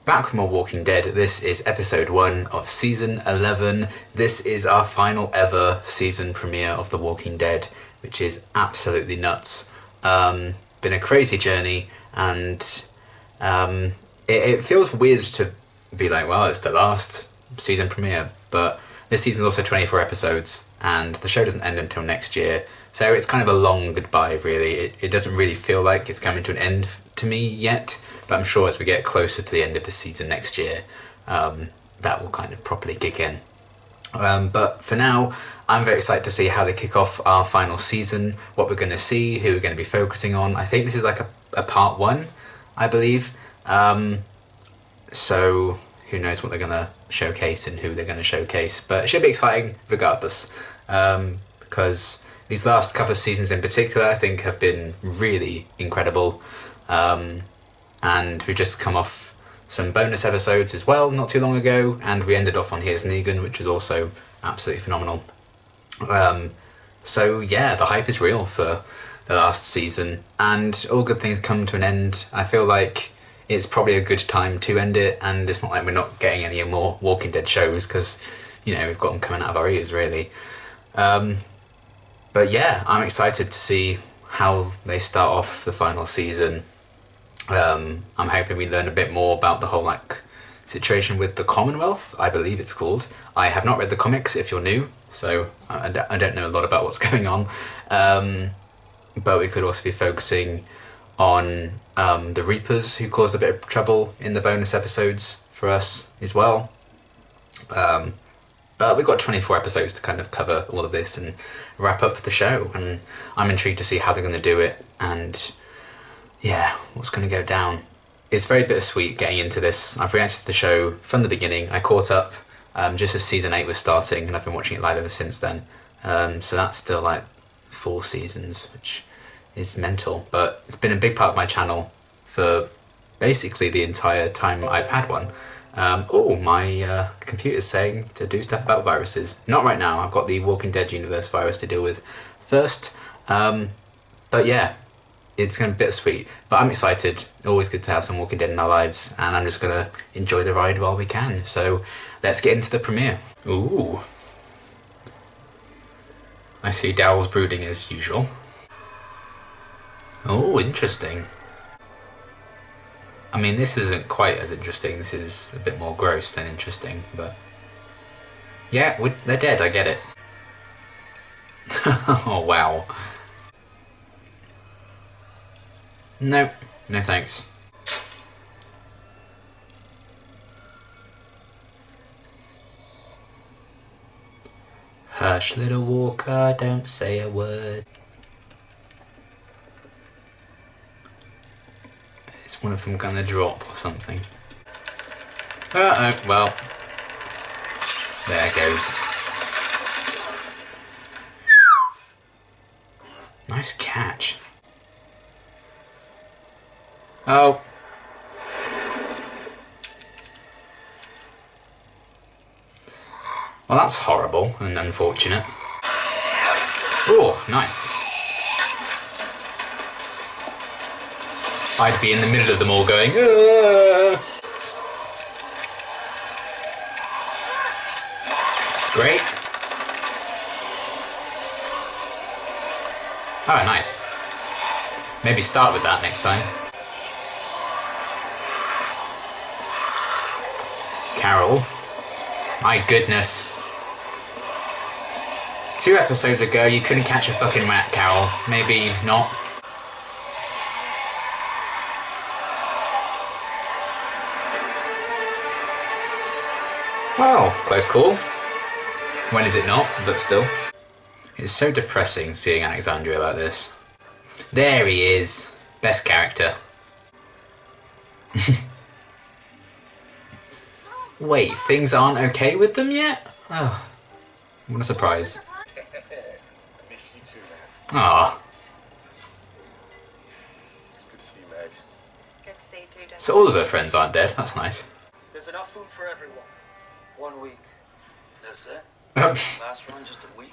Back with more Walking Dead. This is episode 1 of season 11. This is our final ever season premiere of The Walking Dead, which is absolutely nuts. Been a crazy journey, and it feels weird to be like, well, it's the last season premiere, but this season's also 24 episodes, and the show doesn't end until next year, so it's kind of a long goodbye, really. It doesn't really feel like it's coming to an end to me yet, but I'm sure as we get closer to the end of the season next year, that will kind of properly kick in. But for now, I'm very excited to see how they kick off our final season, what we're going to see, who we're going to be focusing on. I think this is like a part 1, I believe. So who knows what they're going to showcase and who they're going to showcase. But it should be exciting regardless, because these last couple of seasons in particular, I think, have been really incredible. And we just come off some bonus episodes as well not too long ago, and we ended off on Here's Negan, which was also absolutely phenomenal. So yeah, the hype is real for the last season, and all good things come to an end. I feel like it's probably a good time to end it, and it's not like we're not getting any more Walking Dead shows, because, you know, we've got them coming out of our ears, really. But yeah, I'm excited to see how they start off the final season. I'm hoping we learn a bit more about the whole situation with the Commonwealth, I believe it's called. I have not read the comics if you're new, so I don't know a lot about what's going on. But we could also be focusing on the Reapers, who caused a bit of trouble in the bonus episodes for us as well. But we've got 24 episodes to kind of cover all of this and wrap up the show, and I'm intrigued to see how they're going to do it, and yeah, what's going to go down. It's very bittersweet getting into this. I've reacted to the show from the beginning. I caught up just as season 8 was starting, and I've been watching it live ever since then. So that's still like 4 seasons, which is mental. But it's been a big part of my channel for basically the entire time I've had one. My computer's saying to do stuff about viruses. Not right now. I've got the Walking Dead universe virus to deal with first. But yeah, it's going to be bittersweet, but I'm excited. Always good to have some Walking Dead in our lives, and I'm just going to enjoy the ride while we can. So let's get into the premiere. Ooh. I see Daryl's brooding as usual. Oh, interesting. I mean, this isn't quite as interesting. This is a bit more gross than interesting, but yeah, they're dead, I get it. Oh, wow. No, no thanks. Hush, little walker, don't say a word. Is one of them gonna drop or something? Uh-oh, well, there goes. Nice catch. Oh. Well, that's horrible and unfortunate. Oh, nice. I'd be in the middle of them all going, Aah! Great. Oh, nice. Maybe start with that next time. Carol. My goodness. 2 episodes ago you couldn't catch a fucking rat, Carol. Maybe not. Well, close call. When is it not? But still. It's so depressing seeing Alexandria like this. There he is. Best character. Wait, things aren't okay with them yet? Oh, what a surprise. I miss you too, man. Aw. It's good to see you, mate. Good to see you too, Dad. So all of her friends aren't dead, that's nice. There's enough food for everyone. 1 week. That's it? Well, Last run, just a week?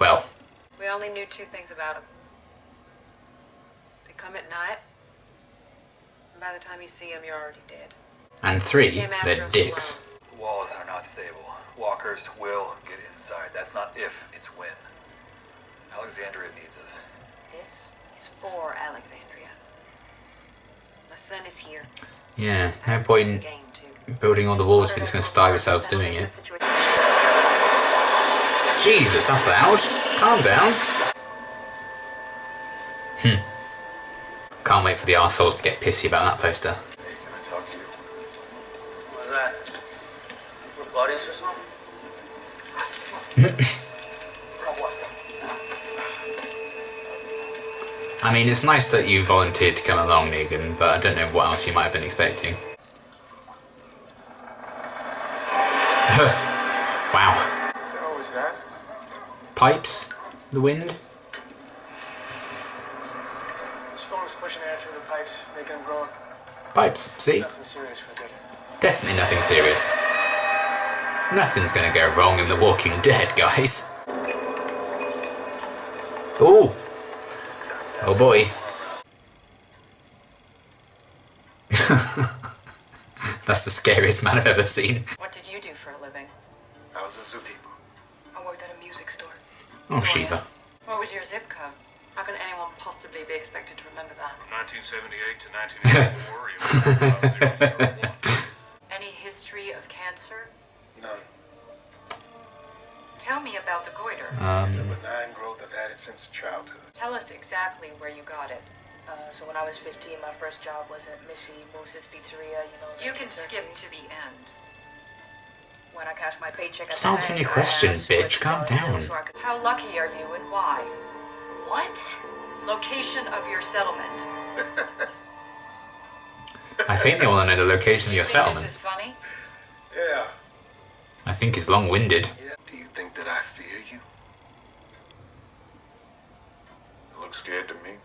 We only knew 2 things about them. They come at night, and by the time you see them, you're already dead. And 3, Came after they're us dicks. The walls are not stable. Walkers will get inside. That's not if, it's when. Alexandria needs us. This is for Alexandria. My son is here. Yeah, no Ask point him in again, too. building all the walls if you're just going to starve yourselves doing it. Jesus, that's loud. Calm down. Can't wait for the arseholes to get pissy about that poster. Hey, can I talk to you? What's that? We're buddies or something? I mean, it's nice that you volunteered to come along, Negan, but I don't know what else you might have been expecting. Wow. What the hell was that? Pipes? The wind? The storm's pushing air through the pipes, making them grow. Pipes, see? Nothing serious for good. Definitely nothing serious. Nothing's gonna go wrong in The Walking Dead, guys. Ooh! Oh boy. That's the scariest man I've ever seen. What did you do for a living? I was a zookeeper. I worked at a music store. Oh, Shiva. What was your zip code? How can anyone possibly be expected to remember that? From 1978 to 1984, Any history of cancer? None. Tell me about the goiter. It's a benign growth. I've had it since childhood. Tell us exactly where you got it. So when I was 15, my first job was at Missy Moose's Pizzeria, You can skip to the end. When I cashed my paycheck at Just the answer bank, your I question, asked bitch. for Calm $2 down. bill so I could- How lucky are you and why? What? Location of your settlement. I think they want to know the location of your Think settlement. this is funny? Yeah. I think he's long-winded. Yeah. Do you think that I fear you? You look scared to me.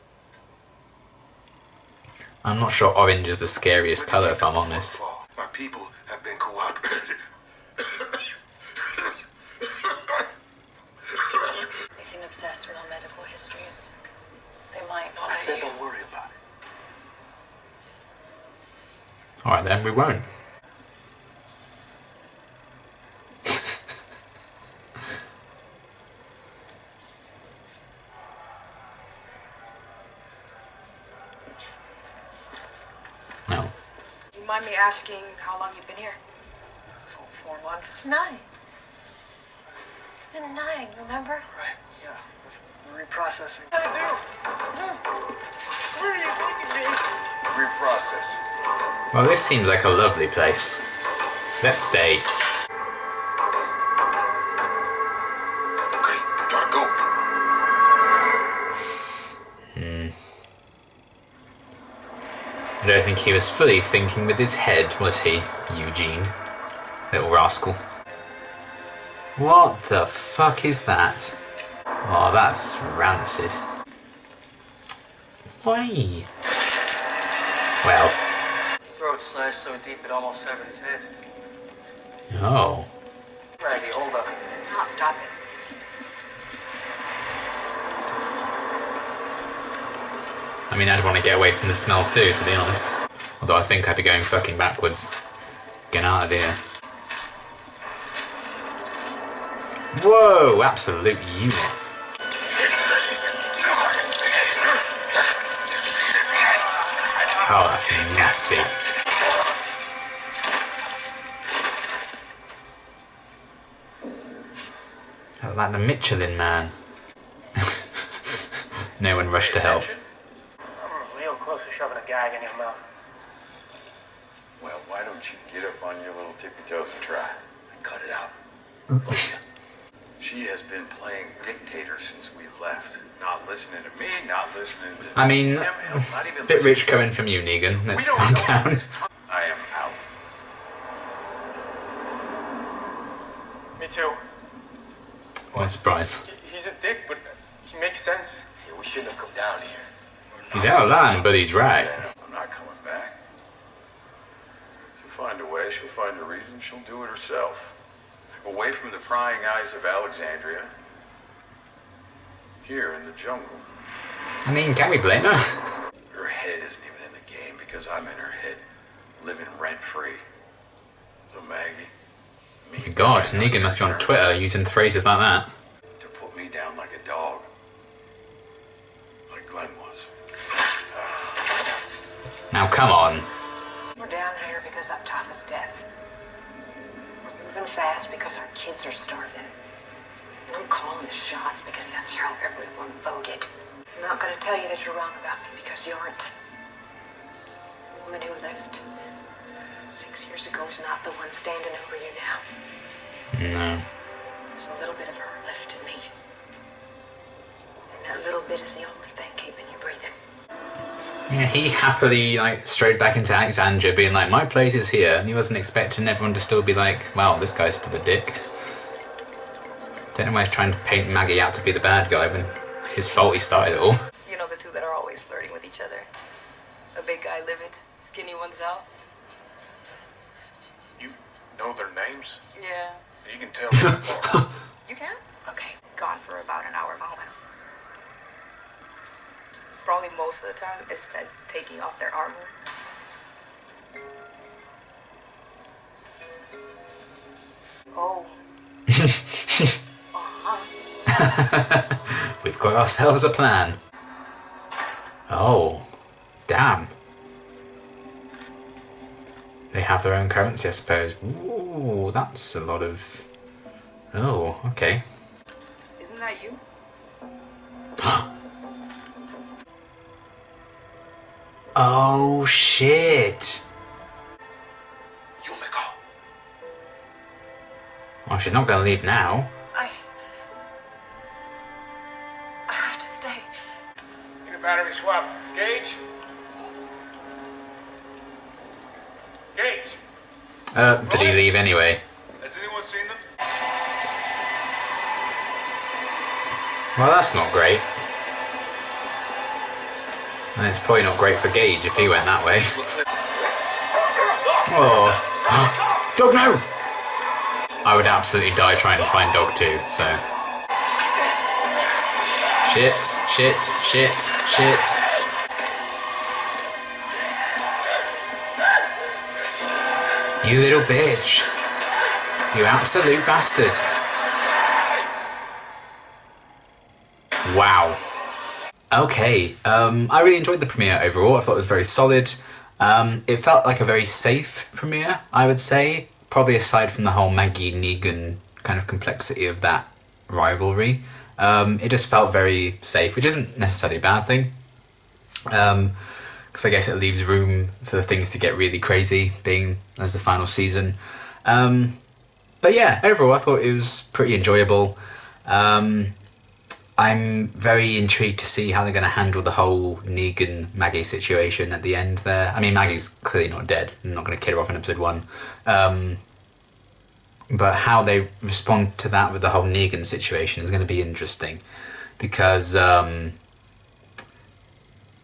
I'm not sure orange is the scariest colour, if I'm honest. My people have been cooperative. They seem obsessed with our medical histories. They might not I said know you. don't worry about it. Alright then, we won't. No. You mind me asking how long you've been here? For 4 months? 9. It's been 9, remember? Right. Yeah. The reprocessing. Where are you taking me? Reprocessing. Well, this seems like a lovely place. Let's stay. Okay. Gotta go. I don't think he was fully thinking with his head, was he, Eugene? Little rascal. What the fuck is that? Oh, that's rancid. Why? Well, Throat slashed so deep it almost severed his head. oh. Raggy, hold up. I'll stop it. I mean, I'd want to get away from the smell too, to be honest. Although I think I'd be going fucking backwards. Get out of here. Whoa, absolute unit. Oh, that's nasty. Like the Michelin Man. No one rushed to help. I'm real close to shoving a gag in your mouth. Well, why don't you get up on your little tippy toes and try? Cut it out. She has been playing dictator since we left. Not listening to me, not listening to I mean, him, hell, not even bit listening rich to coming from you, Negan. We Let's don't calm know down. this time. I am out. Me too. What a surprise. He's a dick, but he makes sense. Yeah, we shouldn't have come down here. He's out of line, but he's right. I'm not coming back. She'll find a way, she'll find a reason, she'll do it herself. Away from the prying eyes of Alexandria. Here in the jungle. I mean, can we blame her? Her head isn't even in the game because I'm in her head. living rent-free. So Maggie, me... God, Negan must be on Twitter using phrases like that. To put me down like a dog. Like Glenn was. Now come on. We're down here because up top is death. We're moving fast because our kids are starving. And I'm calling the shots because that's how everyone voted. I'm not going to tell you that you're wrong about me because you aren't. The woman who lived 6 years ago is not the one standing over you now. No. There's a little bit of her left in me. And that little bit is the only thing keeping you breathing. Yeah, he happily strode back into Alexandria being like, my place is here, and he wasn't expecting everyone to still be like, wow, this guy's still a dick. Don't know why he's trying to paint Maggie out to be the bad guy when it's his fault he started it all. You know, the two that are always flirting with each other. A big guy livid, skinny one's out. You know their names? Yeah. You can tell me. You can? Okay. Gone for about an hour moment. Probably most of the time is spent taking off their armor. Oh. We've got ourselves a plan. Oh. Damn. They have their own currency, I suppose. Ooh, that's a lot of... Oh, okay. Isn't that you? Oh, shit. Yumiko. Well, she's not going to leave now. I have to stay. Need a battery swap. Gage? Gage? Did he leave anyway? Has anyone seen them? Well, that's not great. And it's probably not great for Gage if he went that way. Oh. Dog, no! I would absolutely die trying to find Dog too, so... Shit, shit, shit, shit. You little bitch. You absolute bastard. Wow. Okay, I really enjoyed the premiere overall. I thought it was very solid. It felt like a very safe premiere, I would say. Probably aside from the whole Maggie-Negan kind of complexity of that rivalry. It just felt very safe, which isn't necessarily a bad thing. Because I guess it leaves room for things to get really crazy, being as the final season. But yeah, overall I thought it was pretty enjoyable. I'm very intrigued to see how they're going to handle the whole Negan-Maggie situation at the end there. I mean, Maggie's clearly not dead. I'm not going to kill her off in episode 1. But how they respond to that with the whole Negan situation is going to be interesting. Because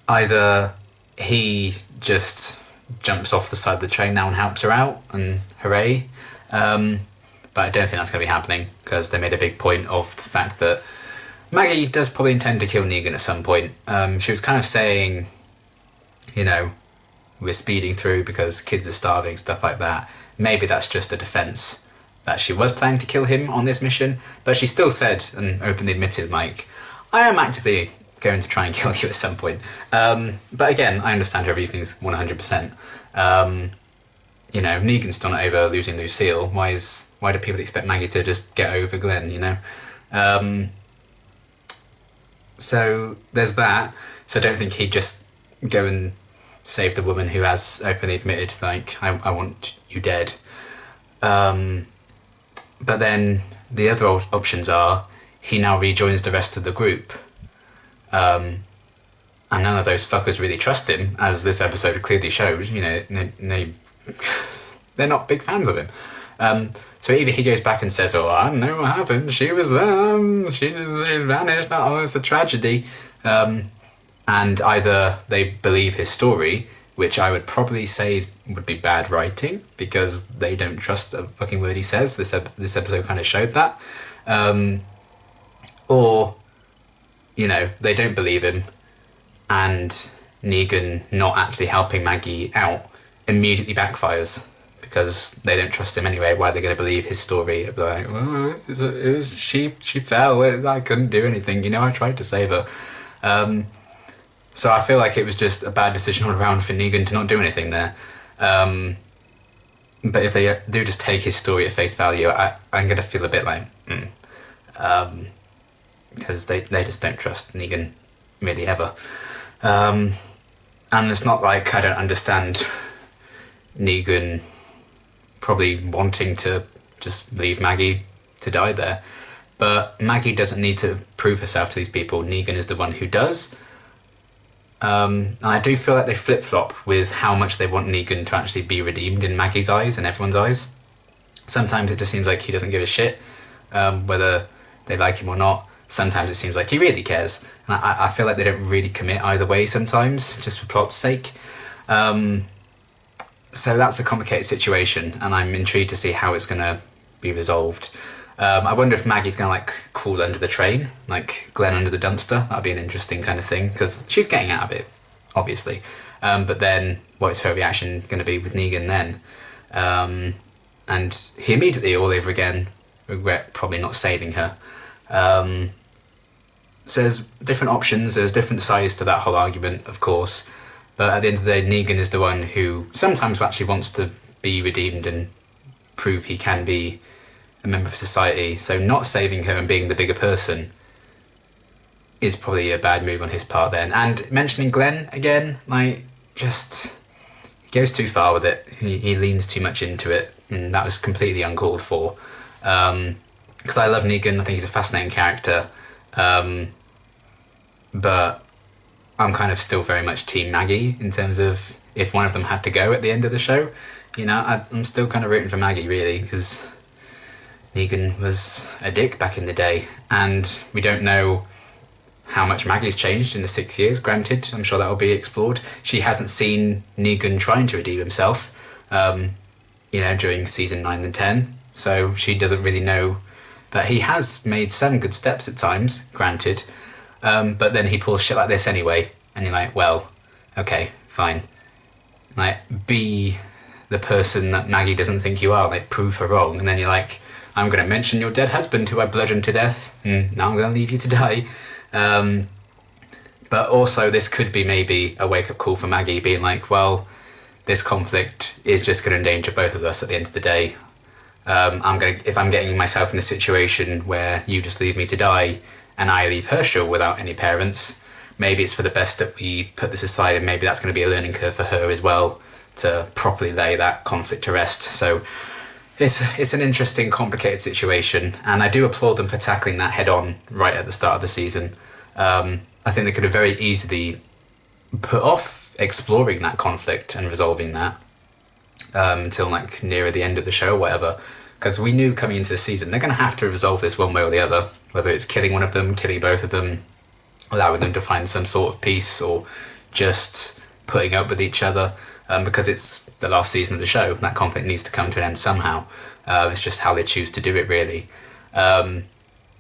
either he just jumps off the side of the train now and helps her out, and hooray. But I don't think that's going to be happening, because they made a big point of the fact that Maggie does probably intend to kill Negan at some point. She was kind of saying, you know, we're speeding through because kids are starving, stuff like that. Maybe that's just a defense that she was planning to kill him on this mission, but she still said and openly admitted, like, I am actively going to try and kill you at some point. But again, I understand her reasonings 100%. You know, Negan's still not over losing Lucille. Why do people expect Maggie to just get over Glenn, you know? So there's that. So I don't think he'd just go and save the woman who has openly admitted, like, I want you dead. But then the other options are he now rejoins the rest of the group. And none of those fuckers really trust him, as this episode clearly shows. You know, they're not big fans of him. So either he goes back and says, oh, I don't know what happened, she was there, she's vanished, oh, it's a tragedy. And either they believe his story, which I would probably say would be bad writing, because they don't trust a fucking word he says. This episode kind of showed that. Or, you know, they don't believe him, and Negan not actually helping Maggie out immediately backfires because they don't trust him anyway. Why are they going to believe his story? It'd be like, oh, she fell. I couldn't do anything. You know, I tried to save her. So I feel like it was just a bad decision all around for Negan to not do anything there. But if they do just take his story at face value, I'm going to feel a bit like, because they just don't trust Negan really ever. And it's not like I don't understand Negan probably wanting to just leave Maggie to die there. But Maggie doesn't need to prove herself to these people. Negan is the one who does. And I do feel like they flip-flop with how much they want Negan to actually be redeemed in Maggie's eyes and everyone's eyes. Sometimes it just seems like he doesn't give a shit whether they like him or not. Sometimes it seems like he really cares. And I feel like they don't really commit either way sometimes, just for plot's sake. So that's a complicated situation, and I'm intrigued to see how it's going to be resolved. I wonder if Maggie's going to like crawl under the train, like Glenn under the dumpster. That'd be an interesting kind of thing, because she's getting out of it, obviously. But then, what is her reaction going to be with Negan then? And he immediately, all over again, regret probably not saving her. So there's different options, there's different sides to that whole argument, of course. But at the end of the day, Negan is the one who sometimes actually wants to be redeemed and prove he can be a member of society. So not saving her and being the bigger person is probably a bad move on his part then. And mentioning Glenn again, like, just, he goes too far with it. He leans too much into it, and that was completely uncalled for. Because I love Negan, I think he's a fascinating character. But I'm kind of still very much Team Maggie in terms of if one of them had to go at the end of the show. You know, I'm still kind of rooting for Maggie, really, because Negan was a dick back in the day, and we don't know how much Maggie's changed in the 6 years, granted. I'm sure that will be explored. She hasn't seen Negan trying to redeem himself, you know, during season 9 and 10, so she doesn't really know that he has made some good steps at times, granted, but then he pulls shit like this anyway, and you're like, well, okay, fine. Like, be the person that Maggie doesn't think you are, like, prove her wrong, and then you're like, I'm going to mention your dead husband who I bludgeoned to death, and now I'm going to leave you to die. But also this could be maybe a wake-up call for Maggie, being like, well, this conflict is just going to endanger both of us at the end of the day. If I'm getting myself in a situation where you just leave me to die and I leave Herschel without any parents, maybe it's for the best that we put this aside, and maybe that's going to be a learning curve for her as well to properly lay that conflict to rest. So it's an interesting, complicated situation, and I do applaud them for tackling that head on right at the start of the season. I think they could have very easily put off exploring that conflict and resolving that until like nearer the end of the show or whatever, because we knew coming into the season they're going to have to resolve this one way or the other, whether it's killing one of them, killing both of them, allowing them to find some sort of peace, or just putting up with each other, because it's the last season of the show. That conflict needs to come to an end somehow. It's just how they choose to do it, really. And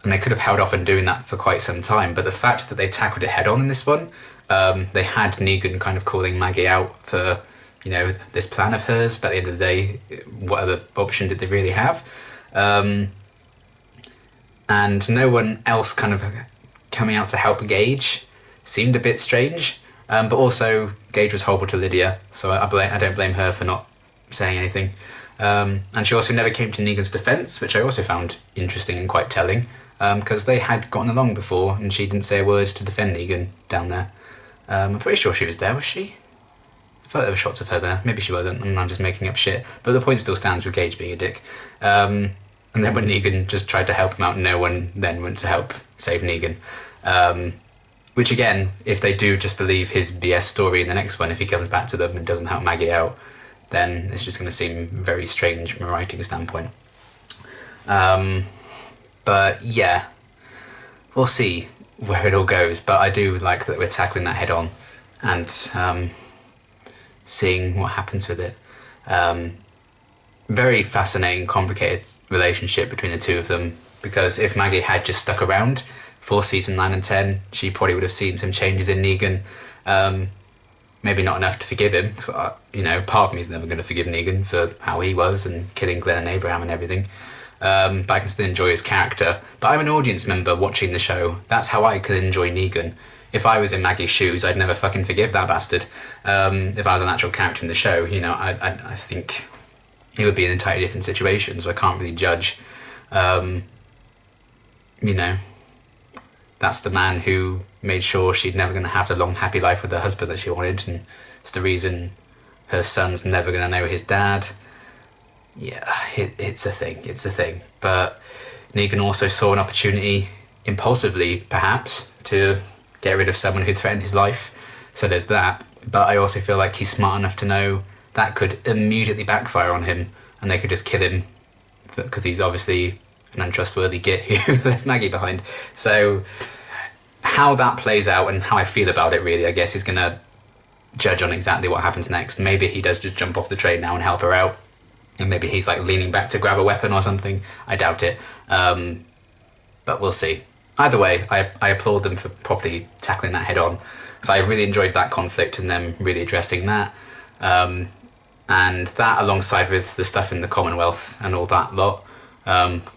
they could have held off on doing that for quite some time, but the fact that they tackled it head on in this one, they had Negan kind of calling Maggie out for, you know, this plan of hers, but at the end of the day, what other option did they really have? And no one else kind of coming out to help Gage seemed a bit strange, but also Gage was horrible to Lydia, so I don't blame her for not saying anything. And she also never came to Negan's defence, which I also found interesting and quite telling, because they had gotten along before and she didn't say a word to defend Negan down there. I'm pretty sure she was there, was she? I thought there were shots of her there. Maybe she wasn't, and I'm just making up shit. But the point still stands with Gage being a dick. And then when Negan just tried to help him out, no one then went to help save Negan. Which again, if they do just believe his BS story in the next one, if he comes back to them and doesn't help Maggie out, then it's just going to seem very strange from a writing standpoint. But yeah, we'll see where it all goes. But I do like that we're tackling that head on and seeing what happens with it. Very fascinating, complicated relationship between the two of them, because if Maggie had just stuck around for season 9 and 10, she probably would have seen some changes in Negan. maybe not enough to forgive him, because, part of me is never going to forgive Negan for how he was and killing Glenn and Abraham and everything. But I can still enjoy his character. But I'm an audience member watching the show. That's how I could enjoy Negan. If I was in Maggie's shoes, I'd never fucking forgive that bastard. If I was an actual character in the show, I think it would be an entirely different situation, so I can't really judge. That's the man who made sure she'd never going to have the long, happy life with her husband that she wanted, and it's the reason her son's never going to know his dad. Yeah, it's a thing. But Negan also saw an opportunity, impulsively perhaps, to get rid of someone who threatened his life. So there's that. But I also feel like he's smart enough to know that could immediately backfire on him, and they could just kill him because he's obviously an untrustworthy git who left Maggie behind. So how that plays out and how I feel about it, really, I guess, is going to judge on exactly what happens next. Maybe he does just jump off the train now and help her out, and maybe he's like leaning back to grab a weapon or something. I doubt it, but we'll see. Either way, I applaud them for properly tackling that head on. So I really enjoyed that conflict and them really addressing that. And that, alongside with the stuff in the Commonwealth and all that lot,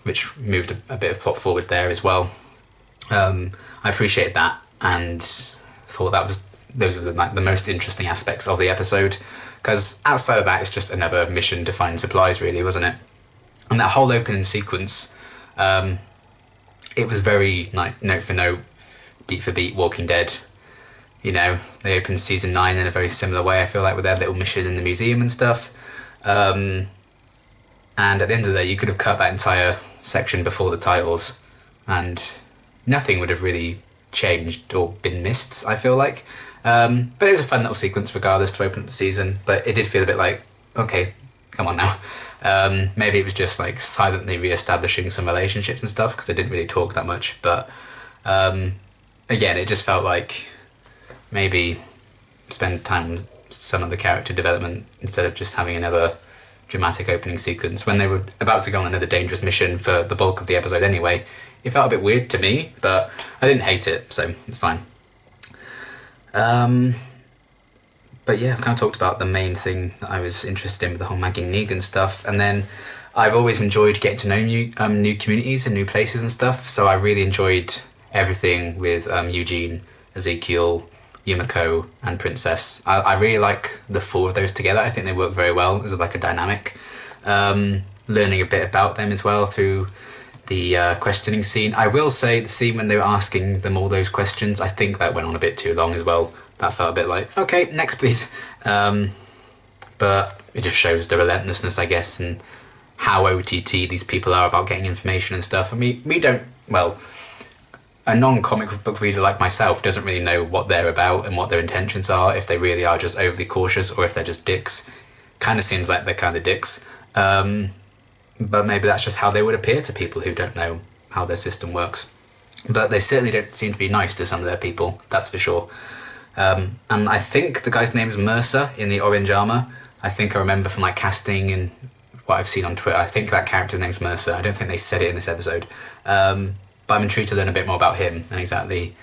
which moved a bit of plot forward there as well. I appreciate that, and thought those were the most interesting aspects of the episode. Because outside of that, it's just another mission to find supplies, really, wasn't it? And that whole opening sequence, it was very note for note, beat for beat, Walking Dead. They opened season 9 in a very similar way, I feel like, with their little mission in the museum and stuff. And at the end of the day, you could have cut that entire section before the titles, and nothing would have really changed or been missed, I feel like. But it was a fun little sequence, regardless, to open up the season. But it did feel a bit like, okay, come on now. Maybe it was just like silently re-establishing some relationships and stuff, because they didn't really talk that much. But again, it just felt like maybe spend time on some of the character development instead of just having another dramatic opening sequence when they were about to go on another dangerous mission for the bulk of the episode anyway. It felt a bit weird to me, but I didn't hate it, so it's fine. But yeah, I've kind of talked about the main thing that I was interested in with the whole Maggie Negan stuff, and then I've always enjoyed getting to know new communities and new places and stuff, so I really enjoyed everything with Eugene, Ezekiel, Yumiko and Princess. I really like the four of those together. I think they work very well as like a dynamic. Learning a bit about them as well through the questioning scene. I will say the scene when they were asking them all those questions, I think that went on a bit too long as well. That felt a bit like, okay, next please. But it just shows the relentlessness, I guess, and how OTT these people are about getting information and stuff. I mean, a non-comic book reader like myself doesn't really know what they're about and what their intentions are, if they really are just overly cautious or if they're just dicks. Kind of seems like they're kind of dicks. But maybe that's just how they would appear to people who don't know how their system works. But they certainly don't seem to be nice to some of their people, that's for sure. And I think the guy's name is Mercer in the orange armour. I think I remember from like casting and what I've seen on Twitter, I think that character's name's Mercer. I don't think they said it in this episode. But I'm intrigued to learn a bit more about him and exactly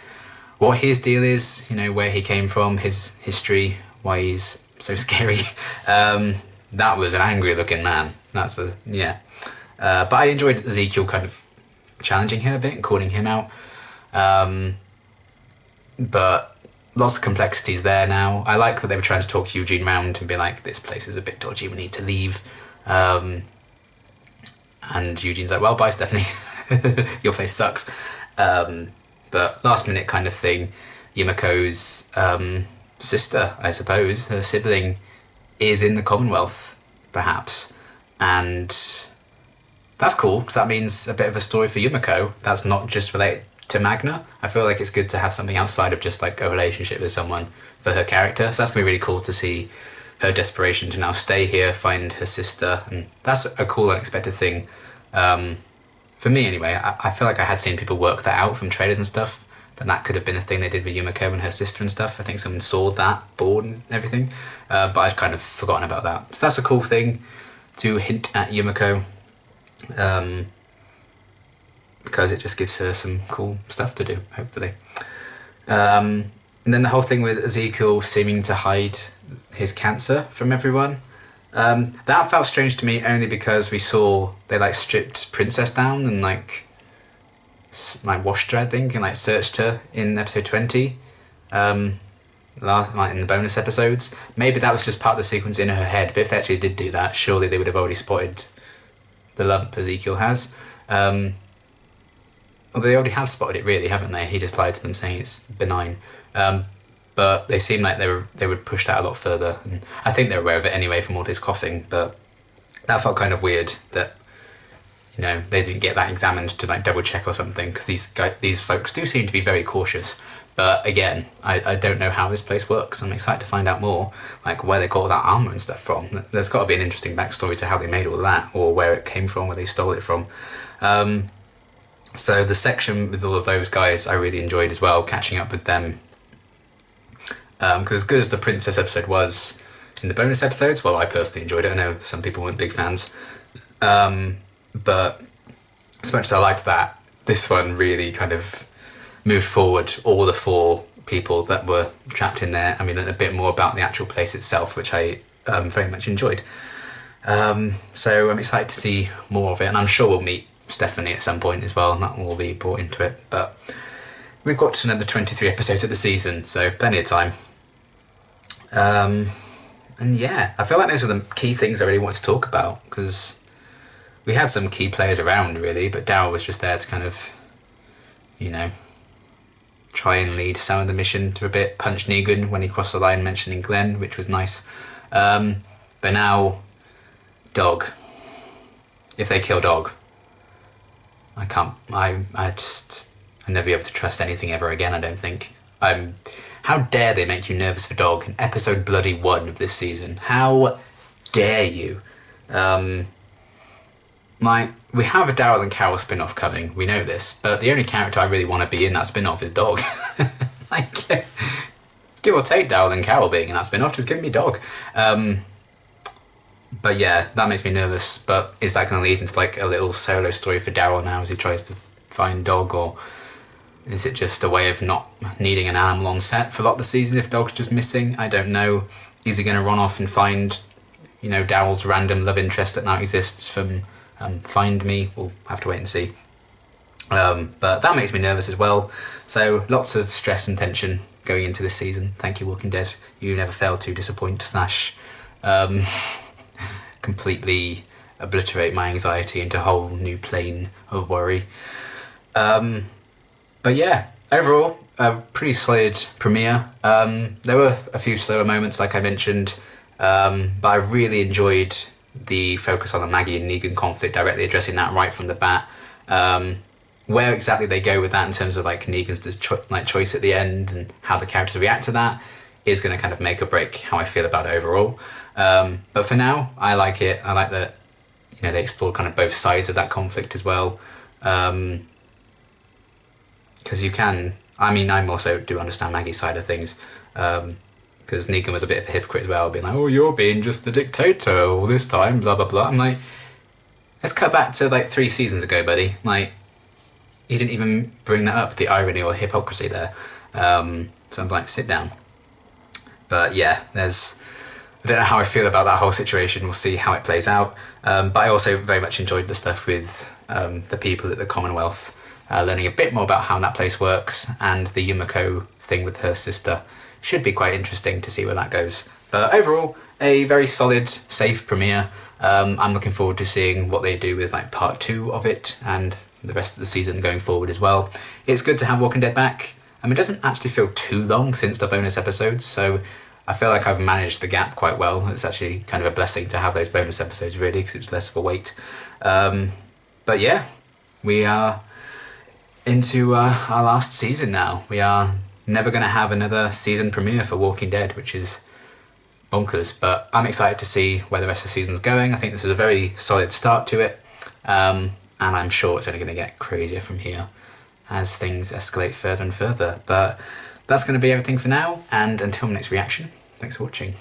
what his deal is, where he came from, his history, why he's so scary. That was an angry looking man. But I enjoyed Ezekiel kind of challenging him a bit and calling him out. But lots of complexities there now. I like that they were trying to talk Eugene round and be like, this place is a bit dodgy, we need to leave. And Eugene's like, well, bye, Stephanie. Your place sucks. But last minute kind of thing, Yumiko's sister, I suppose, her sibling, is in the Commonwealth, perhaps. And that's cool, because that means a bit of a story for Yumiko that's not just related to Magna. I feel like it's good to have something outside of just like a relationship with someone for her character. So that's going to be really cool to see her desperation to now stay here, find her sister, and that's a cool, unexpected thing. For me anyway, I feel like I had seen people work that out from trailers and stuff, that could have been a thing they did with Yumiko and her sister and stuff. I think someone saw that board and everything, but I'd kind of forgotten about that. So that's a cool thing to hint at Yumiko, because it just gives her some cool stuff to do, hopefully. And then the whole thing with Ezekiel seeming to hide his cancer from everyone. That felt strange to me only because we saw they like stripped Princess down and like washed her, I think, and like searched her in episode 20. Like in the bonus episodes. Maybe that was just part of the sequence in her head, but if they actually did do that, surely they would have already spotted the lump Ezekiel has. Although they already have spotted it, really, haven't they? He just lied to them saying it's benign. But they seem like they would push that a lot further. And I think they're aware of it anyway from all his coughing, but that felt kind of weird that, you know, they didn't get that examined to like double check or something, because these folks do seem to be very cautious. But again, I don't know how this place works. I'm excited to find out more, like where they got all that armour and stuff from. There's got to be an interesting backstory to how they made all of that, or where it came from, where they stole it from. So the section with all of those guys I really enjoyed as well, catching up with them. Because as good as the Princess episode was in the bonus episodes, well, I personally enjoyed it. I know some people weren't big fans. But as much as I liked that, this one really kind of moved forward all the 4 people that were trapped in there. I mean, a bit more about the actual place itself, which I very much enjoyed. So I'm excited to see more of it, and I'm sure we'll meet Stephanie at some point as well, and that will be brought into it. But we've got to another 23 episodes of the season, so plenty of time. And yeah, I feel like those are the key things I really want to talk about, because we had some key players around, really, but Daryl was just there to kind of, you know, try and lead some of the mission to a bit, punch Negan when he crossed the line mentioning Glenn, which was nice. But now, Dog. If they kill Dog, I can't, I'll never be able to trust anything ever again, I don't think. How dare they make you nervous for Dog in episode bloody 1 of this season? How dare you? Like, we have a Daryl and Carol spin-off coming, we know this, but the only character I really want to be in that spin-off is Dog. Like, give or take Daryl and Carol being in that spin-off, just give me Dog. But yeah, that makes me nervous, but is that going to lead into like a little solo story for Daryl now as he tries to find Dog, or is it just a way of not needing an animal on set for a lot of the season if Dog's just missing? I don't know. Is he going to run off and find, you know, Daryl's random love interest that now exists from Find Me? We'll have to wait and see. But that makes me nervous as well. So lots of stress and tension going into this season. Thank you, Walking Dead. You never fail to disappoint / completely obliterate my anxiety into a whole new plane of worry. But yeah, overall, a pretty solid premiere. There were a few slower moments, like I mentioned, but I really enjoyed the focus on the Maggie and Negan conflict, directly addressing that right from the bat. Where exactly they go with that in terms of like Negan's choice at the end and how the characters react to that is going to kind of make or break how I feel about it overall. But for now, I like it. I like that, you know, they explore kind of both sides of that conflict as well. Because you can, I mean, I also do understand Maggie's side of things, because Negan was a bit of a hypocrite as well, being like, oh, you're being just the dictator all this time, blah, blah, blah. I'm like, let's cut back to like 3 seasons ago, buddy. Like, he didn't even bring that up, the irony or hypocrisy there. So I'm like, sit down. But yeah, I don't know how I feel about that whole situation. We'll see how it plays out. But I also very much enjoyed the stuff with the people at the Commonwealth, learning a bit more about how that place works, and the Yumiko thing with her sister. Should be quite interesting to see where that goes. But overall, a very solid, safe premiere. I'm looking forward to seeing what they do with like part 2 of it and the rest of the season going forward as well. It's good to have Walking Dead back. I mean, it doesn't actually feel too long since the bonus episodes, so I feel like I've managed the gap quite well. It's actually kind of a blessing to have those bonus episodes, really, because it's less of a wait. But yeah, we are into our last season now. We are never going to have another season premiere for Walking Dead, which is bonkers, but I'm excited to see where the rest of the season's going. I think this is a very solid start to it, and I'm sure it's only going to get crazier from here as things escalate further and further. But that's going to be everything for now, and until my next reaction, thanks for watching.